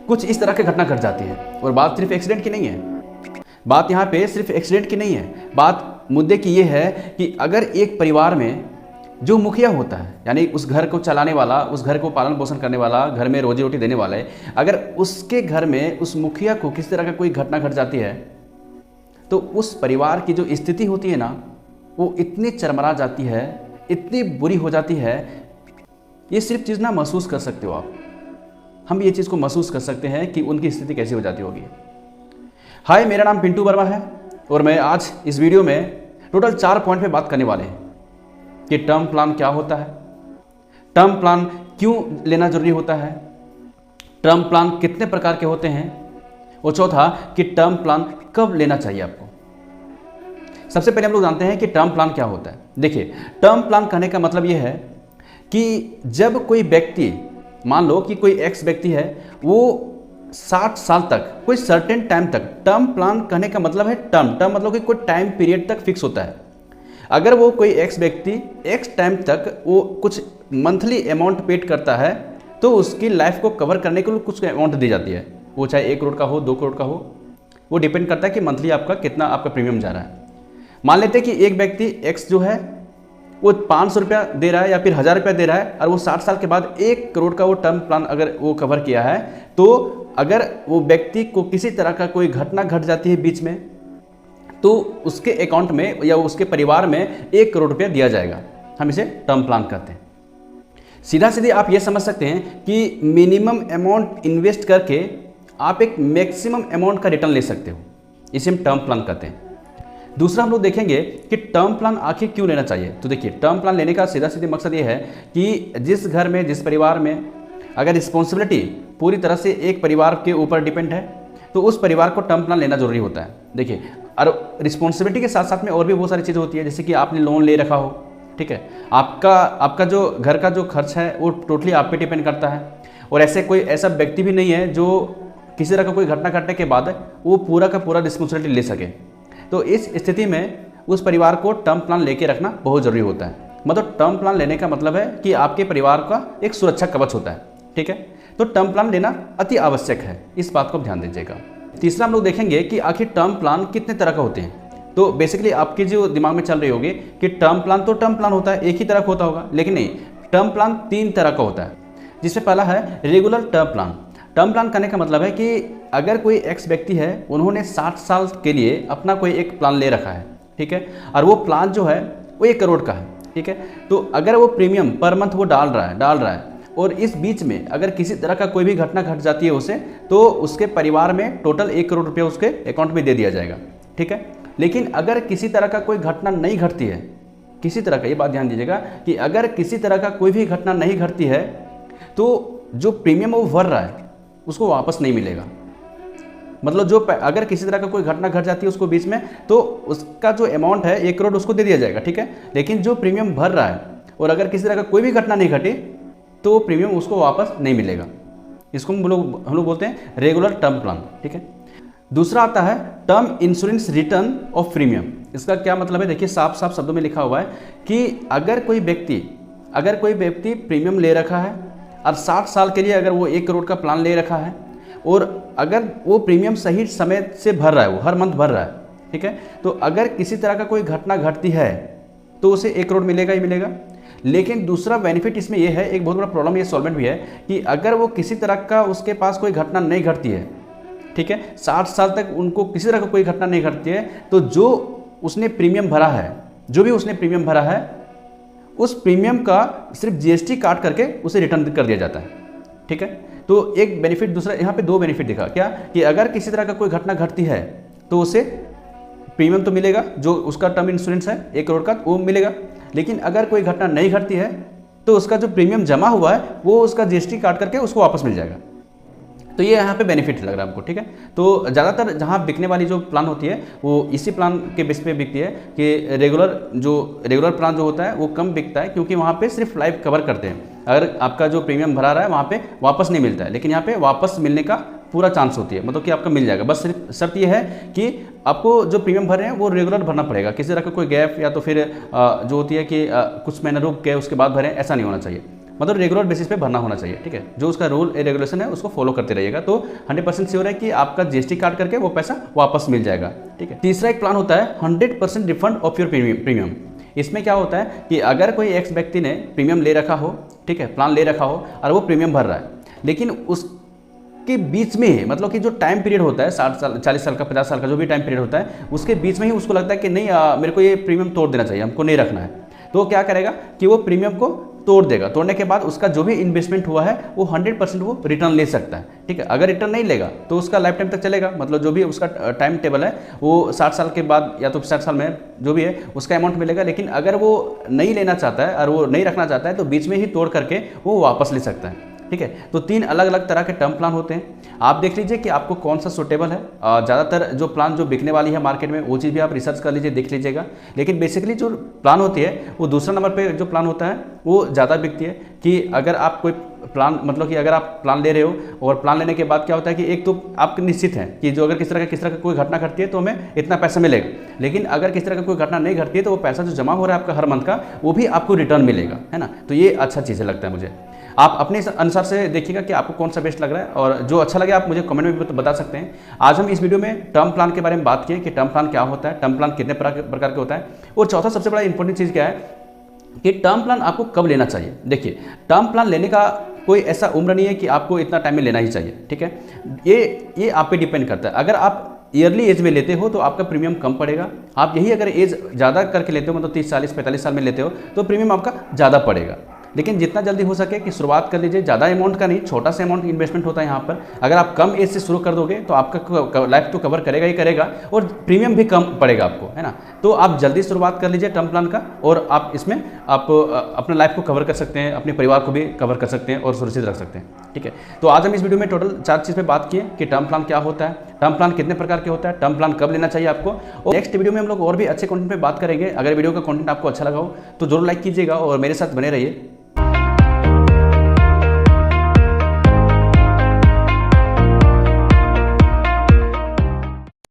कुछ इस तरह की घटना घट जाती है। और बात सिर्फ एक्सीडेंट की नहीं है, बात यहाँ पे सिर्फ एक्सीडेंट की नहीं है, बात मुद्दे की ये है कि अगर एक परिवार में जो मुखिया होता है, यानी उस घर को चलाने वाला, उस घर को पालन पोषण करने वाला, घर में रोजी रोटी देने वाला है, अगर उसके घर में उस मुखिया को किसी तरह का कोई घटना घट जाती है तो उस परिवार की जो स्थिति होती है ना, वो इतनी चरमरा जाती है, इतनी बुरी हो जाती है। ये सिर्फ चीज़ ना महसूस कर सकते हो आप, हम ये चीज़ को महसूस कर सकते हैं कि उनकी स्थिति कैसी हो जाती होगी। हाय, मेरा नाम पिंटू वर्मा है और मैं आज इस वीडियो में टोटल 4 पॉइंट पे बात करने वाले हैं कि टर्म प्लान क्या होता है, टर्म प्लान क्यों लेना जरूरी होता है, टर्म प्लान कितने प्रकार के होते हैं, और चौथा कि टर्म प्लान कब लेना चाहिए आपको। सबसे पहले हम लोग जानते हैं कि टर्म प्लान क्या होता है। देखिए, टर्म प्लान कहने का मतलब यह है कि जब कोई व्यक्ति, मान लो कि कोई एक्स व्यक्ति है, वो 60 साल तक, कोई सर्टेन टाइम तक, टर्म प्लान कहने का मतलब है टर्म मतलब कि कोई टाइम पीरियड तक फिक्स होता है। अगर वो कोई एक्स व्यक्ति एक्स टाइम तक वो कुछ मंथली अमाउंट पेड करता है तो उसकी लाइफ को कवर करने के लिए कुछ अमाउंट दी जाती है, वो चाहे 1 करोड़ का हो, 2 करोड़ का हो, वो डिपेंड करता है कि मंथली आपका कितना आपका प्रीमियम जा रहा है। मान लेते हैं कि एक व्यक्ति एक्स जो है वो 500 रुपया दे रहा है या फिर 1000 रुपया दे रहा है और वो 60 साल के बाद 1 करोड़ का वो टर्म प्लान अगर वो कवर किया है, तो अगर वो व्यक्ति को किसी तरह का कोई घटना घट जाती है बीच में, तो उसके अकाउंट में या उसके परिवार में 1 करोड़ रुपया दिया जाएगा। हम इसे टर्म प्लान कहते हैं। सीधा सीधे आप ये समझ सकते हैं कि मिनिमम अमाउंट इन्वेस्ट करके आप एक मैक्सिमम अमाउंट का रिटर्न ले सकते हो, इसे हम टर्म प्लान कहते हैं। दूसरा हम लोग देखेंगे कि टर्म प्लान आखिर क्यों लेना चाहिए। तो देखिए, टर्म प्लान लेने का सीधा सीधे मकसद ये है कि जिस घर में, जिस परिवार में अगर रिस्पॉन्सिबिलिटी पूरी तरह से एक परिवार के ऊपर डिपेंड है तो उस परिवार को टर्म प्लान लेना जरूरी होता है। देखिए, और रिस्पॉन्सिबिलिटी के साथ साथ में और भी बहुत सारी चीज़ें होती है, जैसे कि आपने लोन ले रखा हो, ठीक है, आपका जो घर का जो खर्च है वो टोटली आप पे डिपेंड करता है। और ऐसा व्यक्ति भी नहीं है जो किसी तरह का कोई घटना घटने के बाद वो पूरा का पूरा रिस्पॉन्सिबिलिटी ले सके। तो इस स्थिति में उस परिवार को टर्म प्लान लेके रखना बहुत ज़रूरी होता है। मतलब टर्म प्लान लेने का मतलब है कि आपके परिवार का एक सुरक्षा कवच होता है, ठीक है। तो टर्म प्लान लेना अति आवश्यक है, इस बात को ध्यान दीजिएगा। तीसरा हम लोग देखेंगे कि आखिर टर्म प्लान कितने तरह का होते हैं। तो बेसिकली आपके जो दिमाग में चल रही होगी कि टर्म प्लान तो टर्म प्लान होता है, एक ही तरह का होता होगा, लेकिन नहीं, टर्म प्लान 3 तरह का होता है। जिसमें पहला है regular term plan. Term plan करने का मतलब है कि अगर कोई एक्स व्यक्ति है, उन्होंने 60 साल के लिए अपना कोई एक प्लान ले रखा है, ठीक है, और वो प्लान जो है वो 1 करोड़ का है, ठीक है। तो अगर वो प्रीमियम पर मंथ वो डाल रहा है और इस बीच में अगर किसी तरह का कोई भी घटना घट जाती है उसे, तो उसके परिवार में टोटल 1 करोड़ रुपया उसके अकाउंट में दे दिया जाएगा, ठीक है। लेकिन अगर किसी तरह का कोई घटना नहीं घटती है, किसी तरह का, ये बात ध्यान दीजिएगा कि अगर किसी तरह का कोई भी घटना नहीं घटती है तो जो प्रीमियम वो भर रहा है उसको वापस नहीं मिलेगा। मतलब अगर किसी तरह का कोई घटना घट जाती है उसको बीच में, तो उसका जो अमाउंट है 1 करोड़ उसको दे दिया जाएगा, ठीक है। लेकिन जो प्रीमियम भर रहा है और अगर किसी तरह का कोई भी घटना नहीं घटी तो प्रीमियम उसको वापस नहीं मिलेगा। इसको हम लोग बोलते हैं रेगुलर टर्म प्लान, ठीक है। दूसरा आता है term insurance return of premium. इसका क्या मतलब है, देखिए, साफ साफ शब्दों में लिखा हुआ है कि अगर कोई व्यक्ति प्रीमियम ले रखा है और 60 साल के लिए अगर वो 1 करोड़ का प्लान ले रखा है और अगर वो प्रीमियम सही समय से भर रहा है, वो हर मंथ भर रहा है, ठीक है, तो अगर किसी तरह का कोई घटना घटती है तो उसे 1 करोड़ मिलेगा ही मिलेगा। लेकिन दूसरा बेनिफिट इसमें यह है, एक बहुत बड़ा प्रॉब्लम ये सॉल्वेंट भी है, कि अगर वो किसी तरह का उसके पास कोई घटना नहीं घटती है, ठीक है, 60 साल तक उनको किसी तरह का कोई घटना नहीं घटती है, तो जो उसने प्रीमियम भरा है, जो भी उसने प्रीमियम भरा है, उस प्रीमियम का सिर्फ जीएसटी काट करके उसे रिटर्न कर दिया जाता है, ठीक है। तो एक बेनिफिट, दूसरा यहाँ पे 2 बेनिफिट दिखा, क्या कि अगर किसी तरह का कोई घटना घटती है तो उसे प्रीमियम तो मिलेगा, जो उसका टर्म इंश्योरेंस है 1 करोड़ का वो मिलेगा। लेकिन अगर कोई घटना नहीं घटती है तो उसका जो प्रीमियम जमा हुआ है वो उसका जीएसटी काट करके उसको वापस मिल जाएगा। तो ये यहाँ पे बेनिफिट लग रहा है आपको, ठीक है। तो ज़्यादातर जहाँ बिकने वाली जो प्लान होती है वो इसी प्लान के बेस पे बिकती है कि रेगुलर प्लान जो होता है वो कम बिकता है, क्योंकि वहाँ पे सिर्फ लाइफ कवर करते हैं। अगर आपका जो प्रीमियम भरा रहा है वहाँ पे वापस नहीं मिलता है, लेकिन यहाँ पे वापस मिलने का पूरा चांस होती है, मतलब कि आपका मिल जाएगा। बस सिर्फ शर्त ये है कि आपको जो प्रीमियम भर रहे हैं वो रेगुलर भरना पड़ेगा, किसी तरह का कोई गैप या तो फिर जो होती है कि कुछ महीने रुक के उसके बाद भरें, ऐसा नहीं होना चाहिए। मतलब रेगुलर बेसिस पे भरना होना चाहिए, ठीक है। जो उसका रूल रेगुलेशन है उसको फॉलो करते रहिएगा, तो 100% श्योर है कि आपका जीएसटी काट करके वो पैसा वापस मिल जाएगा, ठीक है। तीसरा एक प्लान होता है 100% रिफंड ऑफ योर प्रीमियम। इसमें क्या होता है कि अगर कोई एक्स व्यक्ति ने प्रीमियम ले रखा हो, ठीक है, प्लान ले रखा हो और वो प्रीमियम भर रहा है, लेकिन उसके बीच में ही, मतलब कि जो टाइम पीरियड होता है 60 साल 40 साल का 50 साल का जो भी टाइम पीरियड होता है, उसके बीच में ही उसको लगता है कि नहीं मेरे को ये प्रीमियम तोड़ देना चाहिए, हमको नहीं रखना है, तो क्या करेगा कि वो प्रीमियम को तोड़ देगा। तोड़ने के बाद उसका जो भी इन्वेस्टमेंट हुआ है वो 100% वो रिटर्न ले सकता है, ठीक है। अगर रिटर्न नहीं लेगा तो उसका लाइफ टाइम तक चलेगा, मतलब जो भी उसका टाइम टेबल है वो 60 साल के बाद या तो 60 साल में जो भी है उसका अमाउंट मिलेगा। लेकिन अगर वो नहीं लेना चाहता है और वो नहीं रखना चाहता है तो बीच में ही तोड़ करके वो वापस ले सकता है, ठीक है। तो 3 अलग अलग तरह के टर्म प्लान होते हैं। आप देख लीजिए कि आपको कौन सा सूटेबल है। ज़्यादातर जो प्लान जो बिकने वाली है मार्केट में वो चीज़ भी आप रिसर्च कर लीजिए, देख लीजिएगा। लेकिन बेसिकली जो प्लान होती है वो दूसरा नंबर पे जो प्लान होता है वो ज़्यादा बिकती है कि अगर आप कोई प्लान, मतलब कि अगर आप प्लान ले रहे हो और प्लान लेने के बाद क्या होता है कि एक तो आप निश्चित हैं कि जो अगर किस तरह का कोई घटना घटती है तो हमें इतना पैसा मिलेगा। लेकिन अगर किस तरह का कोई घटना नहीं घटती है तो वो पैसा जो जमा हो रहा है आपका हर मंथ का वो भी आपको रिटर्न मिलेगा, है ना। तो ये अच्छा चीज़ लगता है मुझे। आप अपने अनुसार से देखिएगा कि आपको कौन सा बेस्ट लग रहा है, और जो अच्छा लगे आप मुझे कमेंट में भी बता सकते हैं। आज हम इस वीडियो में टर्म प्लान के बारे में बात किए कि टर्म प्लान क्या होता है, टर्म प्लान कितने प्रकार के होता है, और चौथा सबसे बड़ा इंपॉर्टेंट चीज़ क्या है कि टर्म प्लान आपको कब लेना चाहिए। देखिए, टर्म प्लान लेने का कोई ऐसा उम्र नहीं है कि आपको इतना टाइम में लेना ही चाहिए, ठीक है। ये आप पे डिपेंड करता है। अगर आप ईयरली एज में लेते हो तो आपका प्रीमियम कम पड़ेगा। आप यही अगर एज ज़्यादा करके लेते हो, मतलब 30, 40, 45 साल में लेते हो तो प्रीमियम आपका ज़्यादा पड़ेगा। लेकिन जितना जल्दी हो सके कि शुरुआत कर लीजिए। ज़्यादा अमाउंट का नहीं, छोटा सा अमाउंट इन्वेस्टमेंट होता है यहाँ पर। अगर आप कम एज से शुरू कर दोगे तो आपका लाइफ तो कवर करेगा ही करेगा, और प्रीमियम भी कम पड़ेगा आपको, है ना। तो आप जल्दी शुरुआत कर लीजिए टर्म प्लान का, और आप इसमें आप अपने लाइफ को कवर कर सकते हैं, अपने परिवार को भी कवर कर सकते हैं और सुरक्षित रख सकते हैं, ठीक है। तो आज हम इस वीडियो में टोटल 4 चीज़ पे बात किए कि टर्म प्लान क्या होता है, टर्म प्लान कितने प्रकार के होता है, टर्म प्लान कब लेना चाहिए आपको। और नेक्स्ट वीडियो में हम लोग और भी अच्छे कंटेंट पे बात करेंगे। अगर वीडियो का कंटेंट आपको अच्छा लगा हो तो जरूर लाइक कीजिएगा और मेरे साथ बने रहिए।